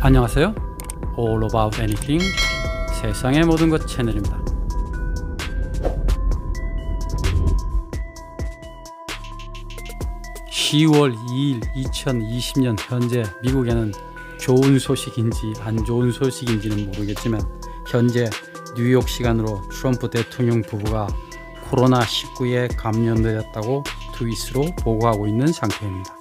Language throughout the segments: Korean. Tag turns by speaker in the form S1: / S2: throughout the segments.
S1: 안녕하세요. All About Anything 세상의 모든 것 채널입니다. (10월 2일) 2020년 현재 미국에는 좋은 소식인지 안 좋은 소식인지는 모르겠지만 현재 뉴욕 시간으로 트럼프 대통령 부부가 코로나19에 감염되었다고 트윗으로 보고하고 있는 상태입니다.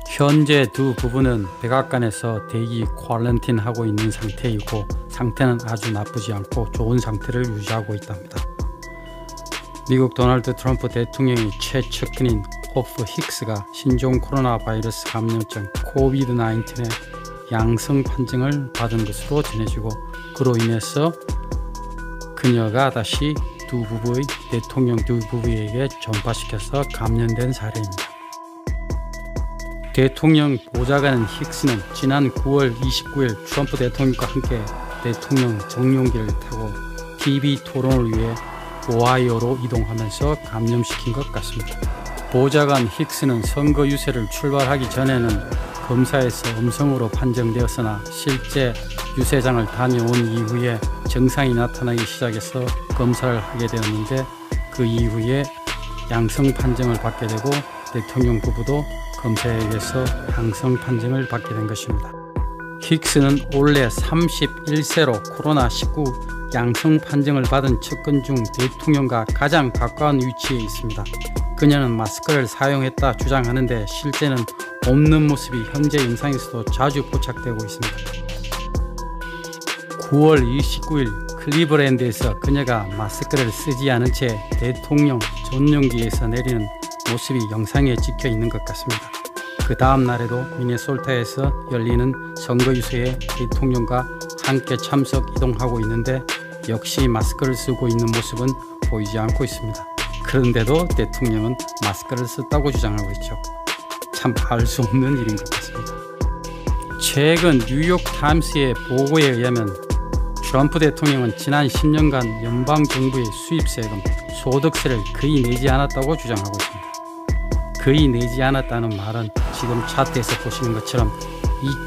S1: 현재 두 부부는 백악관에서 대기 쿼런틴 하고 있는 상태이고 상태는 아주 나쁘지 않고 좋은 상태를 유지하고 있답니다. 미국 도널드 트럼프 대통령이 최측근인 호프 힉스가 신종 코로나 바이러스 감염증 코비드-19의 양성 판정을 받은 것으로 전해지고 그로 인해서 그녀가 다시 대통령 두 부부에게 전파시켜서 감염된 사례입니다. 대통령 보좌관인 힉스는 지난 9월 29일 트럼프 대통령과 함께 대통령 정용기를 타고 TV 토론을 위해 오하이오로 이동하면서 감염시킨 것 같습니다. 보좌관 힉스는 선거 유세를 출발하기 전에는 검사에서 음성으로 판정되었으나 실제 유세장을 다녀온 이후에 증상이 나타나기 시작해서 검사를 하게 되었는데 그 이후에 양성 판정을 받게 되고 대통령 부부도 검사에 의해서 양성 판정을 받게 된 것입니다. 힉스는 올해 31세로 코로나19 양성 판정을 받은 측근 중 대통령과 가장 가까운 위치에 있습니다. 그녀는 마스크를 사용했다 주장하는데 실제는 없는 모습이 현재 영상에서도 자주 포착되고 있습니다. 9월 29일 클리브랜드에서 그녀가 마스크를 쓰지 않은 채 대통령 전용기에서 내리는 모습이 영상에 찍혀 있는 것 같습니다. 그 다음 날에도 미네소타에서 열리는 선거 유세에 대통령과 함께 참석 이동하고 있는데 역시 마스크를 쓰고 있는 모습은 보이지 않고 있습니다. 그런데도 대통령은 마스크를 썼다고 주장하고 있죠. 참 알 수 없는 일인 것 같습니다. 최근 뉴욕타임스의 보고에 의하면 트럼프 대통령은 지난 10년간 연방정부의 수입세금, 소득세를 거의 내지 않았다고 주장하고 있습니다. 거의 내지 않았다는 말은 지금 차트에서 보시는 것처럼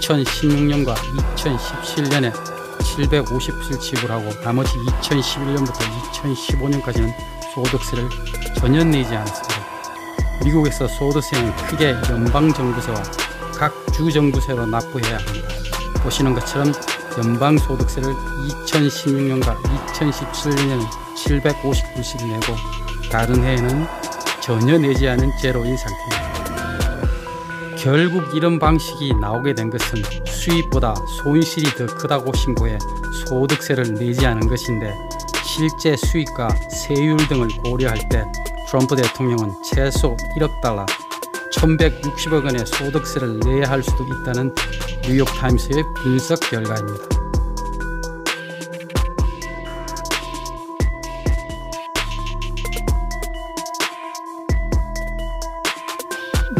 S1: 2016년과 2017년에 750을 지불하고 나머지 2011년부터 2015년까지는 소득세를 전혀 내지 않았습니다. 미국에서 소득세는 크게 연방정부세와 각 주정부세로 납부해야 합니다. 보시는 것처럼 연방소득세를 2016년과 2017년에는 750불씩 내고 다른 해에는 전혀 내지 않은 제로인 상태입니다. 결국 이런 방식이 나오게 된 것은 수입보다 손실이 더 크다고 신고해 소득세를 내지 않은 것인데 실제 수입과 세율 등을 고려할 때 트럼프 대통령은 최소 1억 달러, 1160억 원의 소득세를 내야 할 수도 있다는 뉴욕타임스의 분석 결과입니다.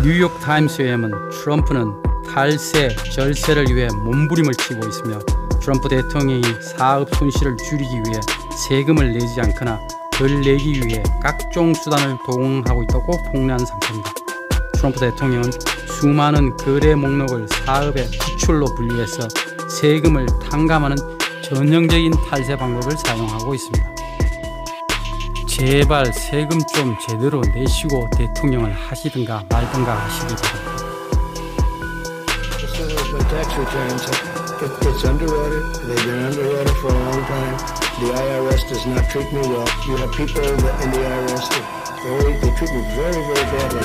S1: 뉴욕타임스에 의하면 트럼프는 탈세, 절세를 위해 몸부림을 치고 있으며 트럼프 대통령이 사업 손실을 줄이기 위해 세금을 내지 않거나 덜 내기 위해 각종 수단을 동원하고 있다고 폭로한 상태입니다. 트럼프 대통령은 수많은 거래 목록을 사업의 지출로 분류해서 세금을 탕감하는 전형적인 탈세 방법을 사용하고 있습니다. 제발 세금 좀 제대로 내시고 대통령을 하시든가 말든가 하시기 바랍니다.
S2: It's underwater. They've been underwater for a long time. The IRS does not treat me well. You have people in the IRS that they treat me very, very badly.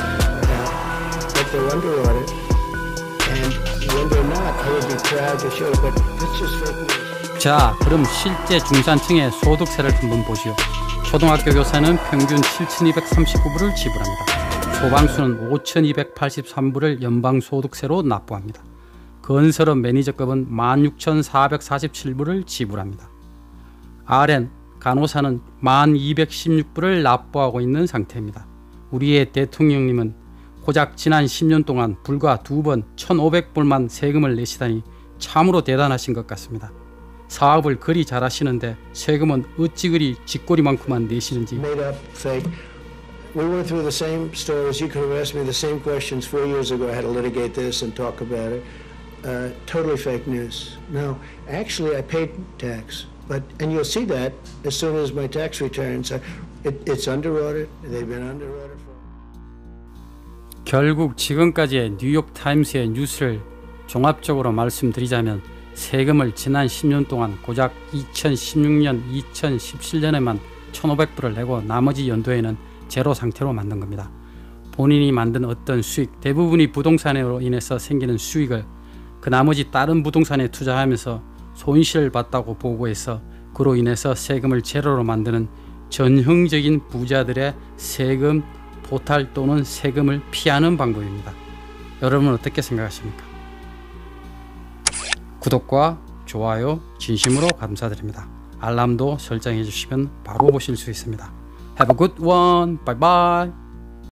S2: But they're underwater. And when they're not, I would be proud to show it. But that's just fake news.
S1: 자, 그럼 실제 중산층의 소득세를 한번 보시오. 초등학교 교사는 평균 7,239불을 지불합니다. 소방수는 5,283불을 연방소득세로 납부합니다. 건설업 매니저급은 16,447불을 지불합니다. RN, 간호사는 1,216불을 납부하고 있는 상태입니다. 우리의 대통령님은 고작 지난 10년 동안 불과 2번 1,500불만 세금을 내시다니 참으로 대단하신 것 같습니다. 사업을 그리 잘하시는데 세금은 어찌 그리 쥐꼬리만큼만 내시는지.
S2: We went through the same stories. You could have asked me the same questions 4 years ago. I had to litigate this and talk about it. totally fake news. No, actually, I paid tax, and you'll see that as soon as my tax returns. It's under audit. They've been under audit for.
S1: 결국 지금까지의 뉴욕 타임스의 뉴스를 종합적으로 말씀드리자면 세금을 지난 10년 동안 고작 2016년, 2017년에만 1,500불을 내고 나머지 연도에는 제로 상태로 만든 겁니다. 본인이 만든 어떤 수익, 대부분이 부동산으로 인해서 생기는 수익을 그 나머지 다른 부동산에 투자하면서 손실을 봤다고 보고해서 그로 인해서 세금을 제로로 만드는 전형적인 부자들의 세금 포탈 또는 세금을 피하는 방법입니다. 여러분은 어떻게 생각하십니까? 구독과 좋아요 진심으로 감사드립니다. 알람도 설정해 주시면 바로 보실 수 있습니다. Have a good one. Bye bye.